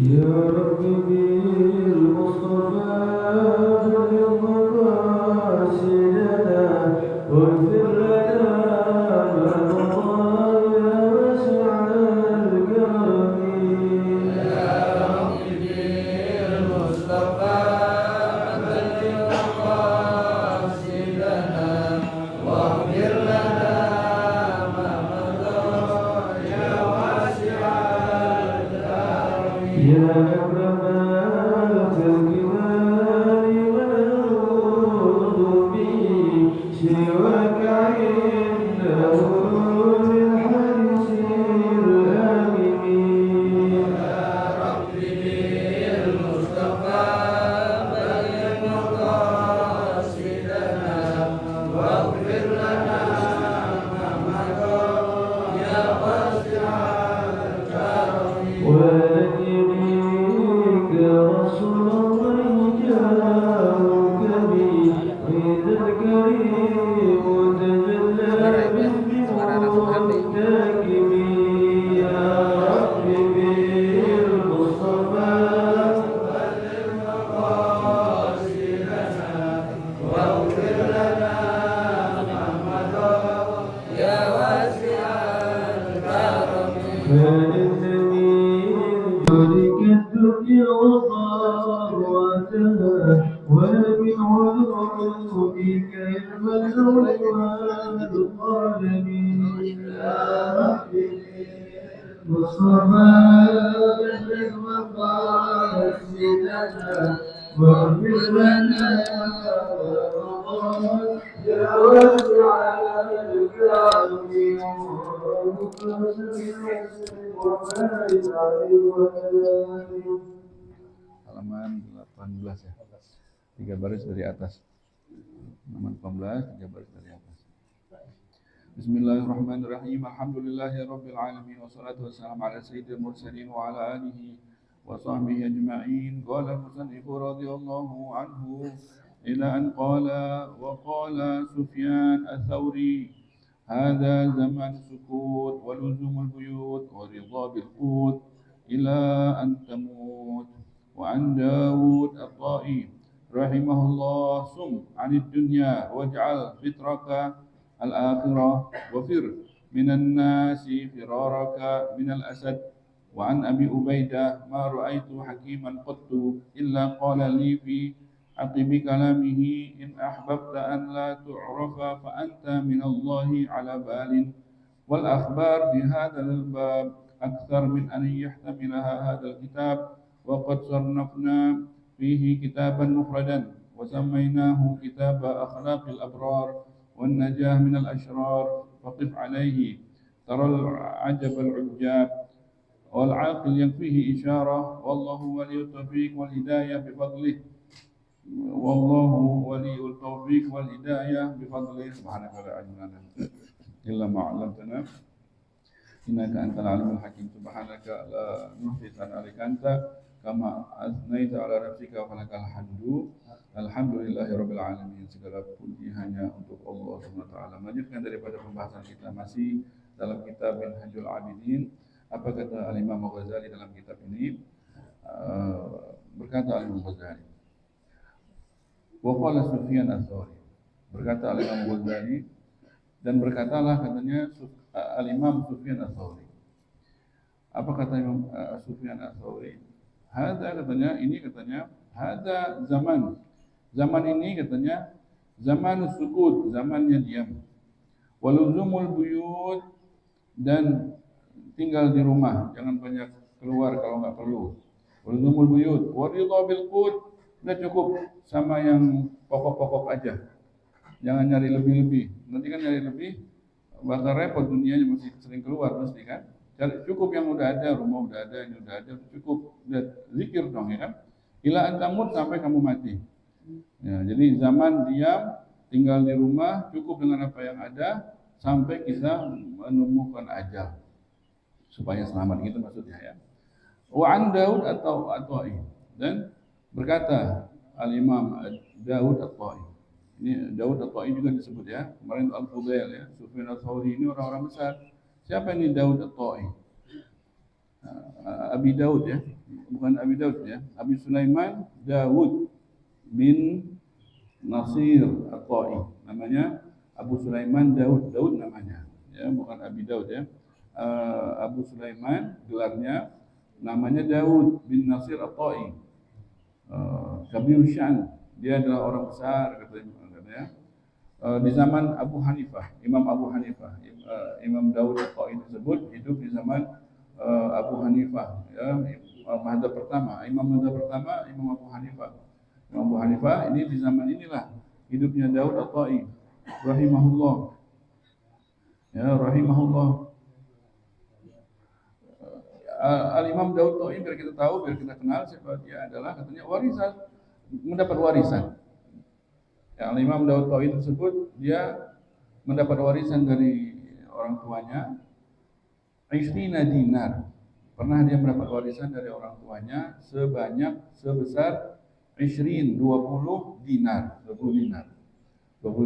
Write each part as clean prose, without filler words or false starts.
يا رب بالمصطفى بلغ مقاصدنا واغفر لنا ما مضى يا واسع الكرم. يا رب بالمصطفى بلغ مقاصدنا واغفر لنا ما مضى يا واسع الكرم. يا أكرم الخلق ولا نعوذ به سواك عنده للحديث الآمن. يا رب بالمصطفى بلغ مقاصدنا واغفر لنا ما مضى يا واسع الكرم. ونجيك رسول الله جاءك به عيد الكريم تجلى بالمنتكب. يا رب بالمصطفى بلغ مقاصدنا واغفر لنا ما مضى يا واسع الكرم. فإنني جودك الدنيا وضارتها ومن علومك علم اللوح والقلم. يا ربي مصطفى بلغ مقاصدنا واغفر لنا يا واسع الكرم. Halaman 18 ya. 3 baris dari atas. Halaman 18, 3 baris dari atas. Bismillahirrahmanirrahim. Alhamdulillahirabbil alamin wassalatu wassalamu ala sayyidil mursalin wa ala alihi wa sahbihi ajma'in. Qala al-musannif radhiyallahu anhu ila an qala wa qala Sufyan ats-Tsauri hadha zaman sukut wa luzumul buyut wa ridha bil qut ila an tamut. وعن داود الطائي رحمه الله صم عن الدنيا واجعل فطرك الآخرة وفر من الناس فرارك من الأسد. وعن أبي عبيدة ما رأيت حكيما قط إلا قال لي في عقب كلامه إن أحببت أن لا تعرف فأنت من الله على بال. والأخبار في هذا الباب أكثر من أن يحتملها هذا الكتاب. وقد صنفنا فيه كتابا مفردا وسميناه كتاب أخلاق الأبرار والنجاة من الأشرار. فقف عليه ترى العجب العجاب والعاقل يكفيه إشارة. والله ولي التوفيق والهداية بفضله. والله ولي التوفيق والهداية بفضله. سبحانك لا علم لنا إلا ما علمتنا إنك أنت العليم الحكيم. سبحانك لا نحصي ثناء عليك أنت كما أثنيت على نفسك ولك الحمد. Alhamdulillahirabbil alamin. Segala puji hanya untuk Allah Subhanahu wa taala. Melanjutkan daripada pembahasan kita masih dalam kitab Minhajul Abidin. Apa kata Al-Imam Ghazali dalam kitab ini? Berkata Al-Imam Ghazali, wa qala Sufyan ats-Tsauri. Berkata Al-Imam Ghazali dan berkatalah katanya Al-Imam Sufyan ats-Tsauri. Apa kata Imam Sufyan ats-Tsauri? Hada katanya, ini katanya, hada zaman. Zaman ini katanya zaman sukut, zamannya diam. Waluzumul buyut, dan tinggal di rumah, jangan banyak keluar kalau nggak perlu. Waluzumul buyut, waridha bil qut, udah cukup sama yang pokok-pokok aja. Jangan nyari lebih-lebih. Nanti kan nyari lebih bakal repot, dunianya masih sering keluar mesti kan. Cukup yang udah ada, rumah udah ada, ini udah ada, cukup. Udah zikir dong ya kan. Ila antamut, sampai kamu mati. Ya, jadi zaman diam, tinggal di rumah, cukup dengan apa yang ada sampai kita menemukan ajal supaya selamat, gitu maksudnya ya. Wa an Daud atau At-Ta'i, dan berkata Al-Imam Daud At-Ta'i. Ini Daud At-Ta'i juga disebut ya. Kemarin Al-Fudail ya, Sufyan Ats-Tsauri ini orang-orang besar. Siapa ini Daud At-Ta'i? Abi Daud ya, bukan Abi Daud ya. Abi Sulaiman Daud bin Nasir At-Tai. Namanya Abu Sulaiman Daud. Daud namanya. Ya, bukan Abi Daud ya. Abu Sulaiman gelarnya namanya Daud bin Nasir At-Tai. Kabir Syan. Dia adalah orang besar katanya. Di zaman Abu Hanifah, Imam Abu Hanifah, Imam Daud At-Tai tersebut hidup di zaman Abu Hanifah, ya, mazhab pertama, Imam Abu Hanifah. Imam Abu Hanifah ini di zaman inilah hidupnya Daud At-Tai, rahimahullah, ya, rahimahullah. Al-Imam Daud At-Tai biar kita tahu, biar kita kenal siapa dia adalah, katanya mendapat warisan. Ya, Imam Daud At-Tai tersebut dia mendapat warisan dari orang tuanya 20 dinar. Pernah dia mendapat warisan dari orang tuanya sebesar 20 dinar. 20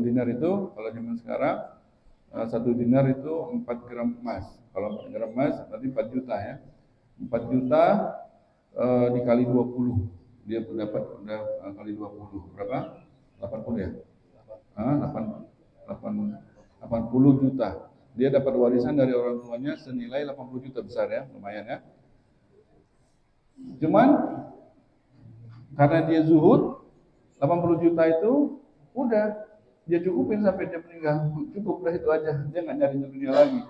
dinar itu kalau zaman sekarang 1 dinar itu 4 gram emas. Kalau 4 gram emas berarti 4 juta ya. 4 juta dikali 20. Dia dapat kali 20 berapa? 80 ya? 80 juta. Dia dapat warisan dari orang tuanya senilai 80 juta, besar ya, lumayan ya. Cuman karena dia zuhud, 80 juta itu udah dia cukupin sampai dia meninggal. Cukup dah itu aja, dia nggak nyari dunia lagi.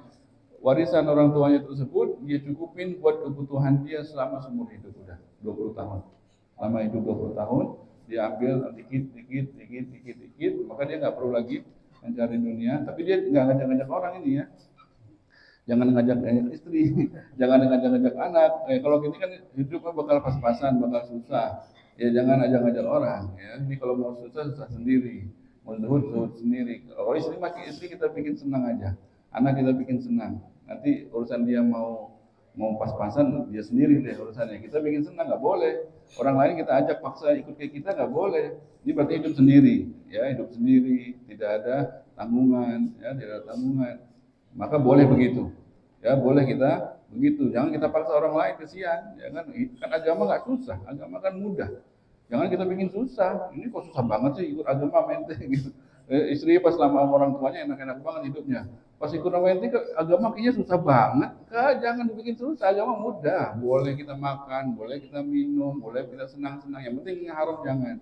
Warisan orang tuanya tersebut dia cukupin buat kebutuhan dia selama seumur hidup, udah 20 tahun. Selama hidup 20 tahun dia ambil dikit, maka dia nggak perlu lagi mencari dunia. Tapi dia nggak ngajak-ngajak orang ini ya, jangan ngajak istri, jangan ngajak-ngajak anak. Kalau gini kan hidupnya bakal pas-pasan, bakal susah. Ya jangan ngajak-ngajak orang ya. Ini kalau mau susah sendiri, mau zuhud sendiri. Kalau istri kita bikin senang aja, anak kita bikin senang. Nanti urusan dia mau pas-pasan dia sendiri deh urusannya. Kita bikin senang nggak boleh. Orang lain kita ajak paksa ikut kayak kita nggak boleh. Ini berarti hidup sendiri, ya, hidup sendiri, tidak ada tanggungan, ya, tidak ada tanggungan. Maka boleh begitu, ya, boleh kita begitu. Jangan kita paksa orang lain, kesian, ya kan? Kan agama nggak susah, agama kan mudah. Jangan kita bikin susah. Ini kok susah banget sih ikut agama mente gitu. Istri pas lama sama orang tuanya enak-enak banget hidupnya. Pas ikut sama ente agama kayaknya susah banget. Jangan dibikin susah, agama mudah. Boleh kita makan, boleh kita minum, boleh kita senang-senang. Yang penting haram jangan.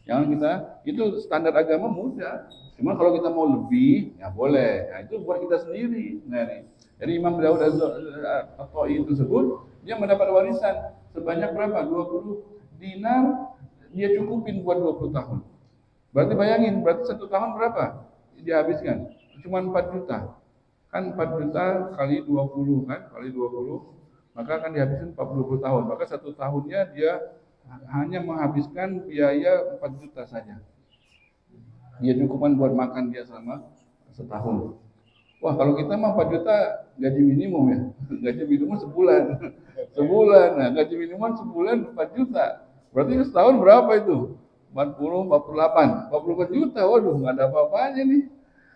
Jangan kita, itu standar agama mudah. Cuma kalau kita mau lebih, ya boleh. Nah, itu buat kita sendiri. Nah, nih. Jadi Imam Daud At-Tai tersebut, dia mendapat warisan sebanyak berapa? 20 dinar, dia cukupin buat 20 tahun. Berarti bayangin, berarti 1 tahun berapa dia habiskan? Cuma 4 juta. Kan 4 juta kali 20 kan, kali 20, maka akan dihabiskan 40 tahun. Maka 1 tahunnya dia hanya menghabiskan biaya 4 juta saja. Dia cukupan buat makan dia selama setahun. Wah, kalau kita mah 4 juta gaji minimum ya. Gaji minimum sebulan. Sebulan. Nah, gaji minimum sebulan 4 juta. Berarti setahun berapa itu? 40, 48 juta. Waduh, nggak ada apa-apanya nih.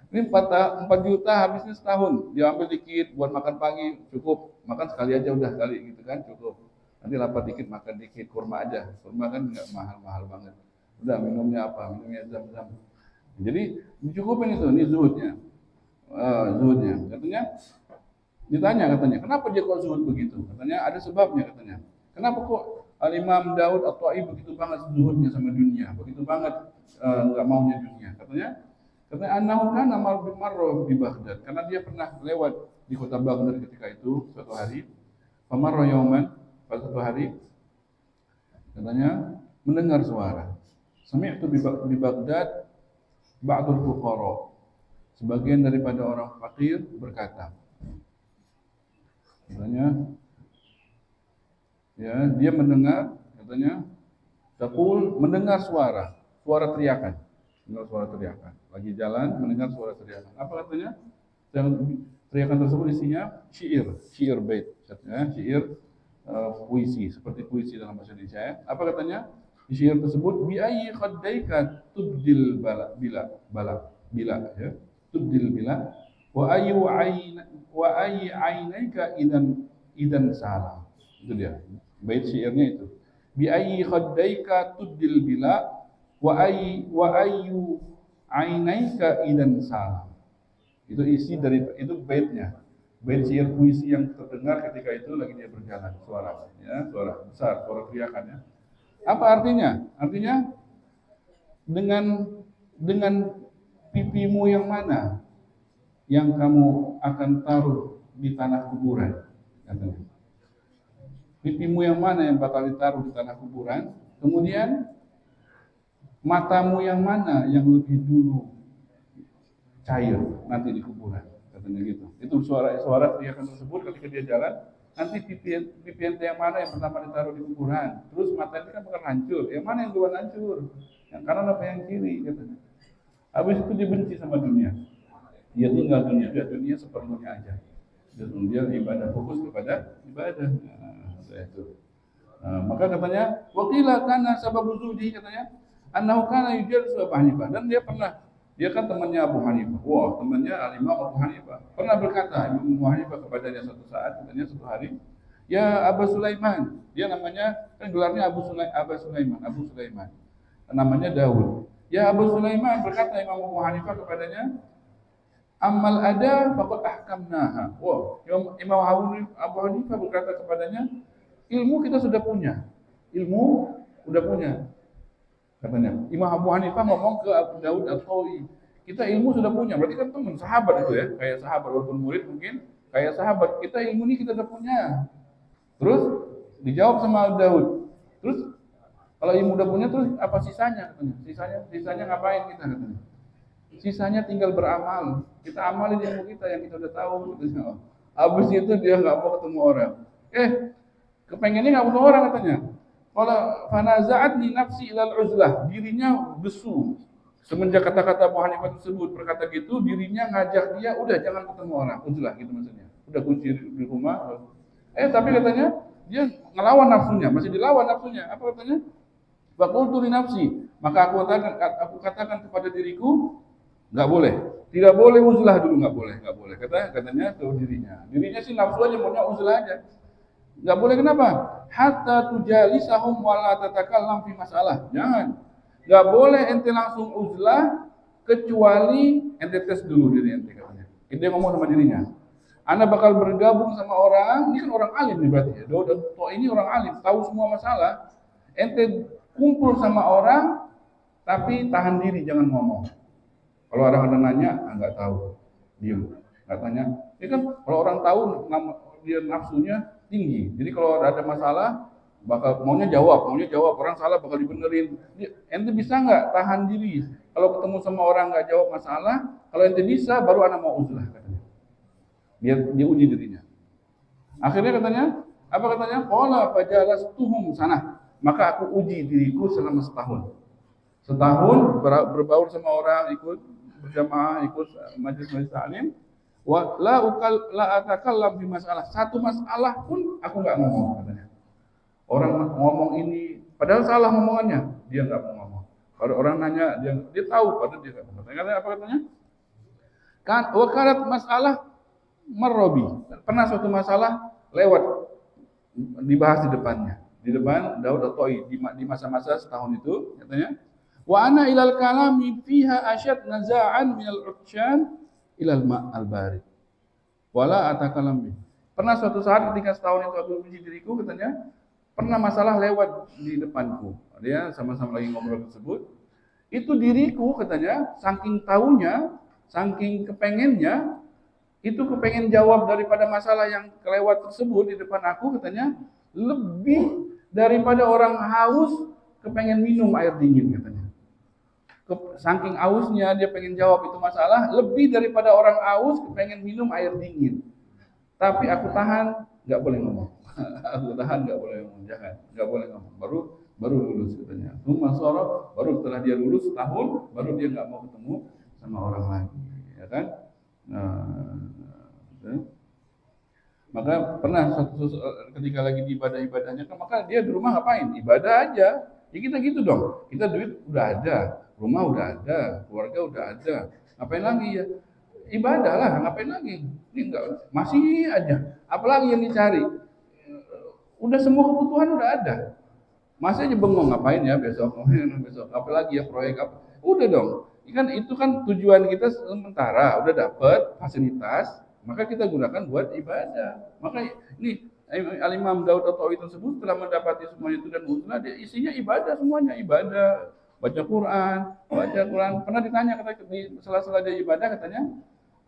Ini 4 juta habisnya setahun. Dia ambil dikit buat makan pagi, cukup. Makan sekali aja udah kali gitu kan, cukup. Nanti lapar dikit, makan dikit, kurma aja. Kurma kan nggak mahal-mahal banget. Udah, minumnya apa? Minumnya zam-zam. Jadi dicukupin itu, ini zuhudnya. Zuhudnya. Ditanya katanya, kenapa dia kok zuhud begitu? Katanya ada sebabnya katanya. Kenapa kok Al-Imam Daud At-Tai begitu banget zuhudnya sama dunia, begitu banget nggak maunya dunia? Katanya An-Nahu kana marra di Baghdad, karena dia pernah lewat di kota Baghdad ketika itu suatu hari. Famarra yauman, pada suatu hari katanya mendengar suara. Sami'tu di Baghdad ba'dul fuqara. Sebagian daripada orang fakir berkata, katanya, ya, dia mendengar, katanya, mendengar suara teriakan, lagi jalan mendengar suara teriakan. Apa katanya? Teriakan tersebut isinya syair bait, syair puisi, seperti puisi dalam bahasa Indonesia. Ya. Apa katanya? Di syair tersebut, bi ayyi khaddaika tubdil bila, ya. Tubdil bila wa ayyi ainaika idan salah. Itu dia. Bait syairnya itu. Bi ayyi khaddaika tuddil bila wa ayyu ainaika idan salam. Itu isi dari itu baitnya. Bait syair puisi yang terdengar ketika itu lagi dia berjalan, suara ya, suara besar, suara teriakannya. Apa artinya? Artinya dengan pipimu yang mana yang kamu akan taruh di tanah kuburan, katanya. Pipimu yang mana yang bakal ditaruh di tanah kuburan, kemudian matamu yang mana yang lebih dulu cair nanti di kuburan, katanya gitu. Itu suara teriakan tersebut ketika dia jalan. Nanti pipi ente yang mana yang pertama ditaruh di kuburan, terus mata ini kan bakal hancur. Yang mana yang duluan hancur? Yang kanan apa yang kiri, katanya. Habis itu dia benci sama dunia. Dia tinggal dunia seperlunya aja. Dia ibadah, fokus kepada ibadah. Nah, itu. Maka katanya, wakila kana sababu zuhdi, katanya, annahu kana yujalisu Abu Hanifah, dan dia kan temannya Abu Hanifah. Wah, temannya Al-Imam Abu Hanifah. Pernah berkata Imam Abu Hanifah kepadanya suatu saat, katanya suatu hari, ya Abu Sulaiman, dia namanya kan gelarnya Abu Sulaiman. Namanya Daud. Ya Abu Sulaiman, berkata Imam Abu Hanifah kepadanya, amal ada faqad ahkamnaha. Wah, Imam Abu Hanifah berkata kepadanya, ilmu kita sudah punya. Ilmu sudah punya. Katanya. Imam Abu Hanifah ngomong ke Abu Daud At-Tawi, kita ilmu sudah punya. Berarti kan teman sahabat itu ya, kayak sahabat walaupun murid mungkin kayak sahabat. Kita ilmu ini kita sudah punya. Terus dijawab sama Daud. Terus kalau ilmu udah punya terus apa sisanya, katanya. Sisanya ngapain kita, katanya. Sisanya tinggal beramal. Kita amalin ilmu kita yang kita udah tahu. Habis itu dia nggak mau ketemu orang. Kepengennya nggak ketemu orang, katanya. Kalau fanaza'atni nafsi ilal uzlah, dirinya besu. Semenjak kata-kata Abu Hanifah tersebut berkata gitu, dirinya ngajak dia, udah jangan ketemu orang, uzlah gitu maksudnya. Udah kunci di rumah. Tapi katanya dia ngelawan nafsunya, masih dilawan nafsunya. Apa katanya? Faqultu li nafsi, maka aku katakan kepada diriku, nggak boleh, tidak boleh uzlah dulu, nggak boleh. Katanya ke dirinya sih nafsu aja maunya uzlah aja, nggak boleh. Kenapa? Hatta tujalisahum wala tatakallam fi masalah. Jangan, nggak boleh ente langsung uzlah kecuali ente tes dulu diri ente, katanya. Dia ngomong sama dirinya, Anda bakal bergabung sama orang, ini kan orang alim nih berarti ya. Ini orang alim, tahu semua masalah. Ente kumpul sama orang, tapi tahan diri, jangan ngomong. Kalau orang ada nanya, nggak tahu, diam, nggak tanya. Ini kan kalau orang tahu, dia nafsunya tinggi. Jadi kalau ada masalah, bakal maunya jawab. Orang salah bakal dibenerin. Ente bisa nggak tahan diri? Kalau ketemu sama orang nggak jawab masalah, kalau ente bisa, baru anak mau uzlah, katanya. Dia uji dirinya. Akhirnya katanya, apa katanya? Qala fajalastuhum sanah. Maka aku uji diriku selama setahun. Setahun berbaur sama orang, ikut berjamaah, ikut majelis taklim. Wa la atakallam fi masalah. Satu masalah pun aku enggak ngomong, katanya. Orang ngomong ini padahal salah ngomongannya, dia enggak mau ngomong. Kalau orang nanya, dia tahu padahal dia enggak ngomong. Katanya apa katanya? Kan wakarat masalah marrobi. Pernah suatu masalah lewat dibahas di depannya. Di depan Daud At-Ta'i di masa-masa setahun itu, katanya, wa ana ilal kalami fiha asyad naza'an minal utsyan ilal ma'al barid wala atakalam bi. Pernah suatu saat ketika setahun itu aku uji diriku, katanya, pernah masalah lewat di depanku. Dia sama-sama lagi ngobrol tersebut. Itu diriku, katanya, saking tahunya, saking kepengennya, itu kepengen jawab daripada masalah yang kelewat tersebut di depan aku, katanya, lebih daripada orang haus kepengen minum air dingin, katanya. Saking ausnya dia pengen jawab itu masalah, lebih daripada orang aus pengen minum air dingin. Tapi aku tahan, nggak boleh ngomong. Aku tahan, nggak boleh ngomong, nggak boleh ngomong. Baru lulus, katanya. Baru setelah dia lulus setahun, baru dia nggak mau ketemu sama orang lagi, ya kan? Maka pernah ketika lagi di ibadahnya, maka dia di rumah ngapain? Ibadah aja. Ya kita gitu dong. Kita duit udah ada, rumah udah ada, keluarga udah ada. Ngapain lagi ya? Ibadah lah, ngapain lagi? Ini enggak, masih aja. Apalagi yang dicari? Udah semua kebutuhan udah ada. Masa aja bengong ngapain ya besok, besok apalagi ya proyek apa? Udah dong. Itu kan tujuan kita sementara, udah dapat fasilitas, maka kita gunakan buat ibadah. Maka ini Al-Imam Daud At-Tawi tersebut telah mendapati semuanya itu dan musnah, dia isinya ibadah semuanya, ibadah, baca Quran, baca Quran. Pernah ditanya kata di sela-sela dia ibadah katanya,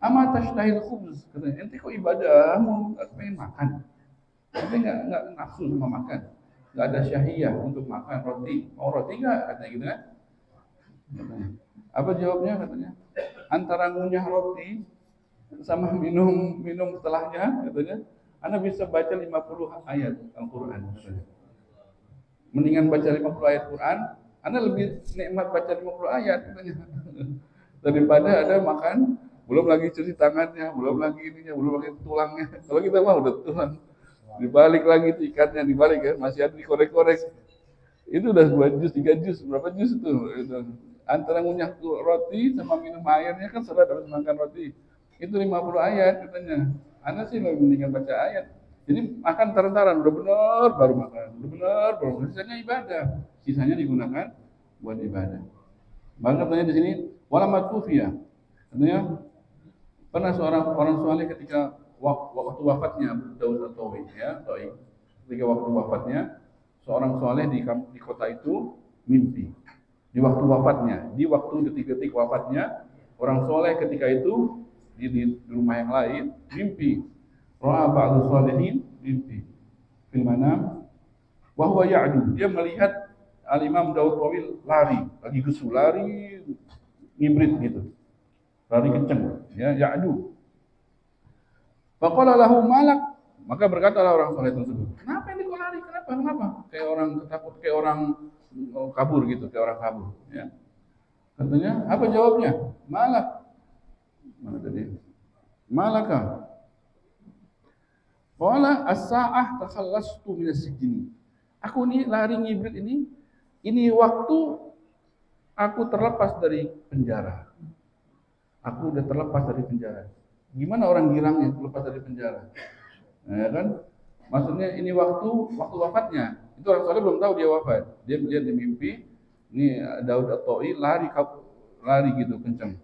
"Ama tashtahil khubz?" Katanya, "Ente kok ibadah mau pengen makan?" Tapi nggak nafsu sama makan, nggak ada syahiyah untuk makan roti. Mau roti nggak? Katanya gitu kan? Katanya. Apa jawabnya katanya? Antara ngunyah roti sama minum setelahnya katanya, Anda bisa baca 50 ayat Al-Quran katanya. Mendingan baca 50 ayat Quran, Anda lebih nikmat baca 50 ayat katanya. Daripada ada makan, belum lagi cuci tangannya, belum lagi ininya, belum lagi tulangnya. Kalau kita mah udah tulang, dibalik lagi itu ikatnya, dibalik kan, masih ada dikorek-korek. Itu udah 2 jus, 3 jus, berapa jus itu? Antara ngunyah roti sama minum airnya kan seret habis makan roti. Itu 50 ayat katanya. Anda sih lebih mendingan baca ayat. Jadi makan taran-taran, udah benar baru makan, udah benar baru makan. Sisanya ibadah, sisanya digunakan buat ibadah. Maka katanya di sini wala tufiya. Katanya pernah seorang orang soleh ketika waktu wafatnya Daud At-Tawi ya, ketika waktu wafatnya seorang soleh di kota itu mimpi. Di waktu wafatnya, di waktu detik-detik wafatnya, orang soleh ketika itu di rumah yang lain mimpi. Ra'a ba'du sholihin mimpi. Fil manam wa huwa ya'du. Dia melihat Al-Imam Daud Tawil lari, lagi gesu, lari ngibrit gitu. Lari kenceng, ya, ya'du. Faqala lahu malak, maka berkatalah orang soleh tersebut, kenapa ini kok lari? Kenapa? Kayak orang takut, kayak orang kabur gitu, kayak orang kabur. Ya. Katanya, apa jawabnya? Malak. Mana tadi? Malaka. Qala as-sa'ah takhallastu min as-sijni. Aku nih lari ngibrit ini waktu aku terlepas dari penjara. Aku udah terlepas dari penjara. Gimana orang girang yang terlepas dari penjara? Nah, ya kan? Maksudnya ini waktu wafatnya. Itu orang soleh belum tahu dia wafat. Dia melihat di mimpi, ini Daud At-Tawi lari gitu kencang.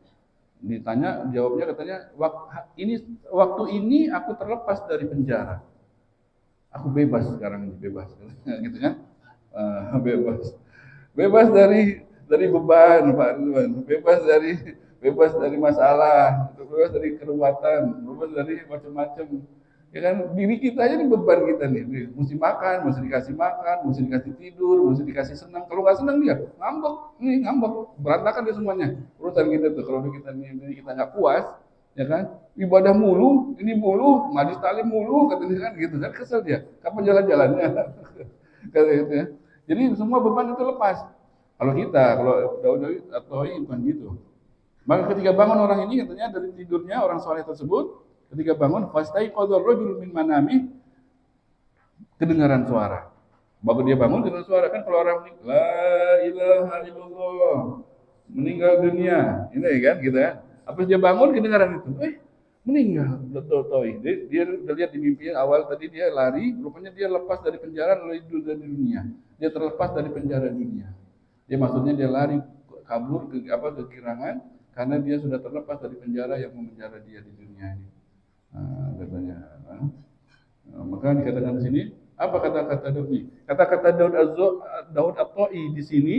Ditanya, jawabnya katanya, waktu ini aku terlepas dari penjara. Aku bebas sekarang ini, bebas. Gitu kan? Bebas dari beban, Pak Ridwan. Bebas dari masalah, bebas dari keruwetan, bebas dari macam-macam. Ya kan, diri kita aja nih beban kita nih, mesti makan, mesti dikasih makan, mesti dikasih tidur, mesti dikasih senang. Kalau nggak senang dia ngambek, berantakan dia semuanya. Urusan kita tuh, kalau kita nggak puas, ya kan, ibadah mulu, ini mulu, majlis taklim mulu, katanya kan gitu kan, kesel dia. Kapan jalan-jalannya? Kata gitu ya. Jadi semua beban itu lepas. Kalau Daud atau bukan gitu. Maka ketika bangun orang ini katanya dari tidurnya orang soleh tersebut, ketika bangun fastaiqadha rajul min manami, kedengaran suara. Baru dia bangun dengan suara, kan kalau orang meninggal, la ilaha illallah, meninggal dunia, ini kan gitu ya. Apa dia bangun kedengaran itu? Meninggal, betul. Dia udah lihat di mimpi awal tadi dia lari, rupanya dia lepas dari penjara lalu hidup dari dunia. Dia terlepas dari penjara dunia. Dia maksudnya dia lari kabur ke kekirangan karena dia sudah terlepas dari penjara yang memenjara dia di dunia ini. Katanya. Maka dikatakan di sini apa kata-kata Daud ini? Kata-kata Daud At-Ta'i di sini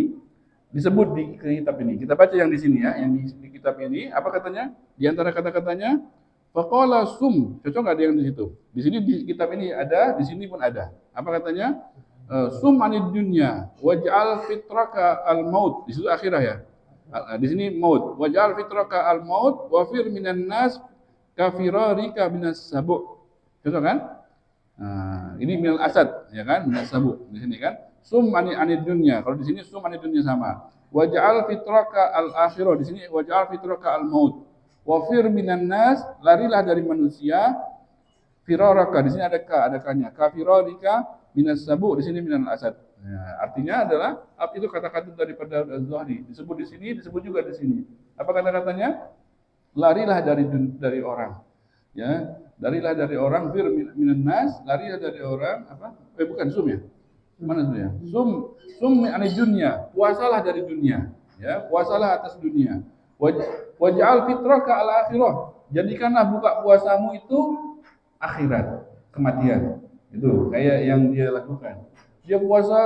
disebut di kitab ini. Kita baca yang di sini ya, yang di kitab ini. Apa katanya? Di antara kata-katanya, faqala sum. Cocok nggak ada yang di situ? Di sini di kitab ini ada, di sini pun ada. Apa katanya? Sum anid dunya waj'al fitraka al-maut. Di situ akhirah ya. Di sini maut. Waj'al fitraka al-maut wa fir minan nas kafirarika minas sabu'. Cocok kan? Ini minal asad, ya kan? Minas sabu' di sini kan? Sum anid dunya. Kalau di sini sum anid dunya sama. Waj'al fitraka al-akhirah. Di sini waj'al fitraka al-maut. Wa fir minan nas, larilah dari manusia. Firaraka, di sini ada ka-nya. Kafirarika minas sabu, di sini minal asad. Ya, artinya adalah itu kata-kata daripada Az-Zuhri. Disebut di sini, disebut juga di sini. Apa kata-katanya? Larilah dari orang. Ya, Larilah dari orang, fir minan nas, larilah dari orang apa? Bukan sum ya. Mana sum ya? Sum anil dunya, puasalah dari dunia. Ya, puasalah atas dunia. Waj'al fitraka al akhirah. Jadikanlah buka puasamu itu akhirat, kematian. Itu kayak yang dia lakukan. Dia puasa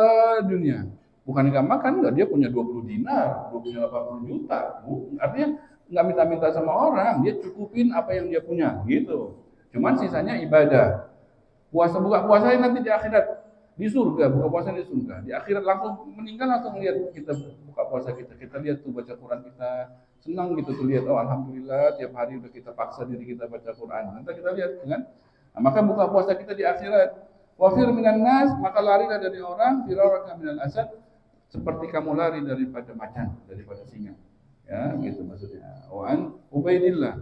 dunia. Bukan nggak makan, nggak, dia punya 20 dinar, dia punya 80 juta. Artinya nggak minta-minta sama orang, dia cukupin apa yang dia punya, gitu. Cuman sisanya ibadah. Buka puasanya nanti di akhirat, di surga, buka puasa di surga. Di akhirat langsung meninggal, langsung lihat kita buka puasa kita lihat tuh baca Quran kita, senang gitu tuh lihat, oh alhamdulillah tiap hari udah kita paksa diri kita baca Quran. Nanti kita lihat kan, nah, maka buka puasa kita di akhirat. Wafir minan nas, maka larilah dari orang, firaraka minal asad, seperti kamu lari daripada macan, daripada singa. Ya, gitu maksudnya. Wan Ubaidillah.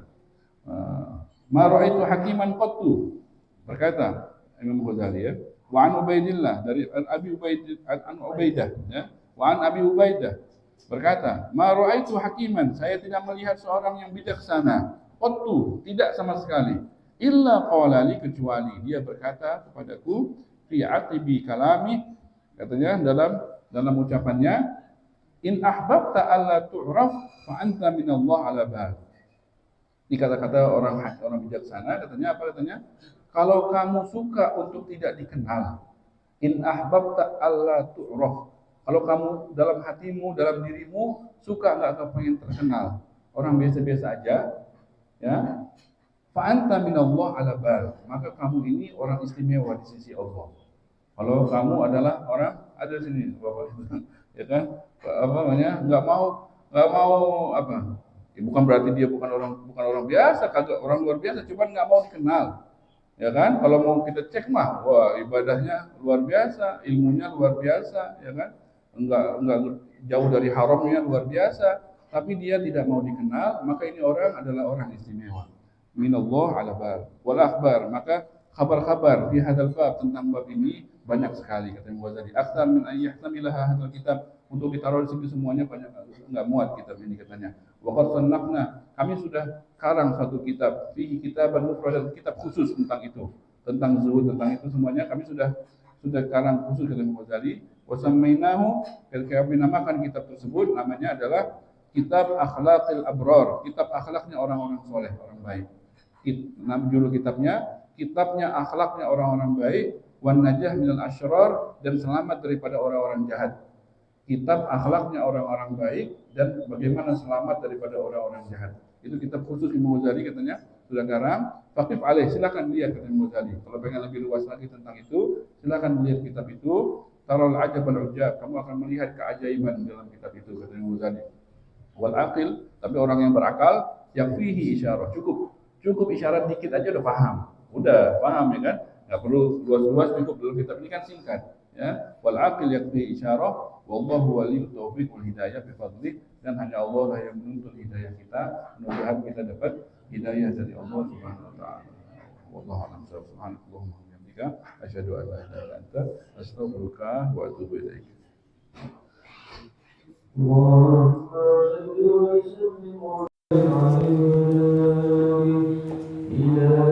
Ma ra'aitu hakiman qattu. Berkata Imam Ghazali ya. Wa an Ubaidillah, dari Abi Ubaidah ya. Wa an Abi Ubaidah berkata, "Ma ra'aitu hakiman, saya tidak melihat seorang yang bijaksana. Qattu, tidak sama sekali. Illa qala li, kecuali dia berkata kepadaku fi atibi kalami, katanya dalam ucapannya, in ahbabta alla tu'raf fa anta minallah ala bal." Ini kata-kata orang bijaksana, katanya apa katanya? Kalau kamu suka untuk tidak dikenal, in ahbabta alla tu'raf. Kalau kamu dalam hatimu, dalam dirimu suka nggak pengen terkenal, orang biasa-biasa aja, ya, fa anta minallah ala bal, maka kamu ini orang istimewa di sisi Allah. Kalau kamu adalah orang, ada di sini Bapak itu, ya kan? Apa namanya? Nggak mau apa? Ya, bukan berarti dia bukan orang biasa, kagak orang luar biasa, cuma nggak mau dikenal. Ya kan? Kalau mau kita cek mah, wah ibadahnya luar biasa, ilmunya luar biasa, ya kan? Enggak jauh dari haramnya luar biasa, tapi dia tidak mau dikenal, maka ini orang adalah orang istimewa. Minallah ala bal wal akhbar, maka kabar-kabar di hadal bab, tentang bab ini banyak sekali, kata Imam Ghazali. Aktsar min ayyahtamilha hadal kitab, untuk ditaruh di sini semuanya banyak, enggak muat kitab ini katanya. Wa qad sannafna, kami sudah karang satu kitab, fihi kitaban mufradan, kitab khusus tentang itu, tentang zuhud, tentang itu semuanya kami sudah karang khusus, kata Imam Ghazali. Wa sammainahu, kami namakan kitab tersebut, namanya adalah Kitab Akhlaqil Abrar, kitab akhlaknya orang-orang soleh, orang baik. Judul kitabnya akhlaknya orang-orang baik, wan najah minal asyrar, dan selamat daripada orang-orang jahat. Kitab akhlaknya orang-orang baik dan bagaimana selamat daripada orang-orang jahat. Itu kitab khusus Imam Ghazali, katanya sudah garang. Faqif alaih, silakan lihat, kata Imam Ghazali. Kalau pengen lebih luas lagi tentang itu, silakan lihat kitab itu. Taral ajab wal ujab, kamu akan melihat keajaiban dalam kitab itu, kata Imam Ghazali. Wal aqil, tapi orang yang berakal, yang fihi isyarah, cukup isyarat dikit aja udah paham ya kan, nggak perlu luas-luas, cukup dalam kitab ini kan singkat ya. Wal aqil yakfi isyarah, wallahu waliyut taufiq wal hidayah bi fadlih, dan hanya Allah lah yang menuntut hidayah kita. Mudah-mudahan kita dapat hidayah dari Allah Subhanahu wa taala. Wallahu a'lam. Subhanallahumma wa bihamdika, asyhadu an la ilaha illa anta, astaghfiruka wa atubu ilaik. اللهم صل وسلم على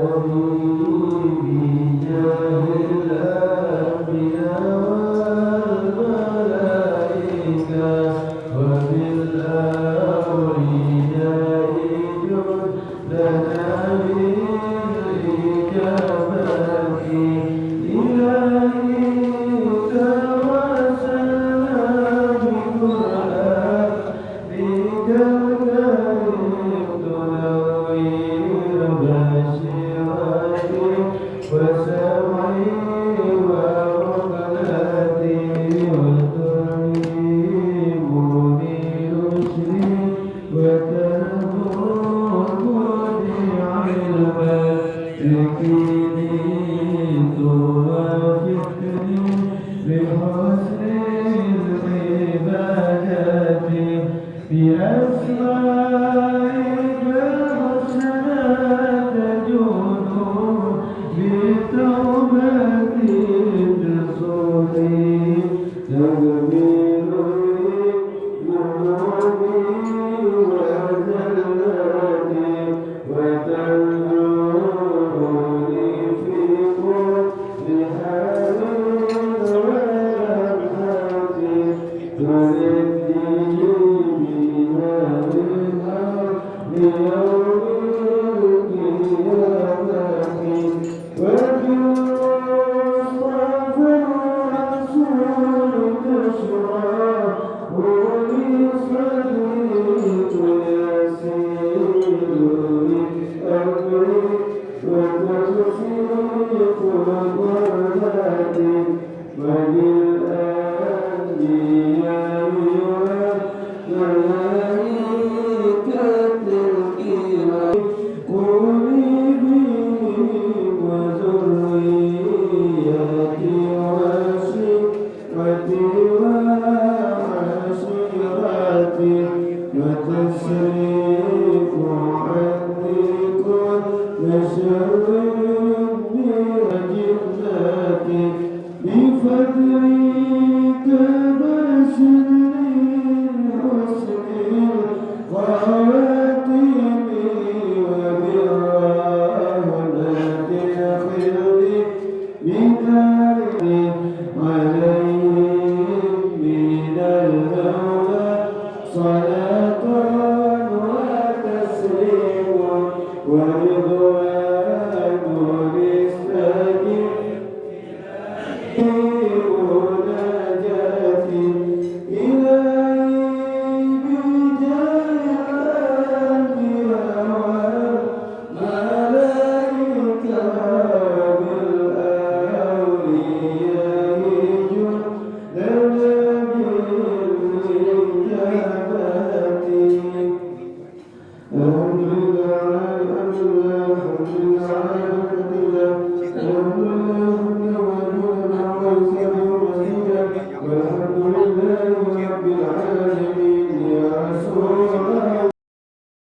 ونجني من النار ليوم القيامة وبالمصطفى الرسول تشرع ولصديق يسير أمري وتصديق ضلالي وللأنبياء والملائكة الكرام قولي بي وذريتي وعشيرتي وتشريف عني كل شر بأجناتي بفضلك بشر حسن خواتمي وبالرحمة خذني بداري عليهم من المولى صلاة وتسليم ورضوان ونستجيب مناجاتي إلهي بجاه الأنبياء والملائكة بالأولياء جندنا بالإجابات الحمد لله الحمد لله الحمد لله الحمد لله والحمد لله رب العالمين يا رسول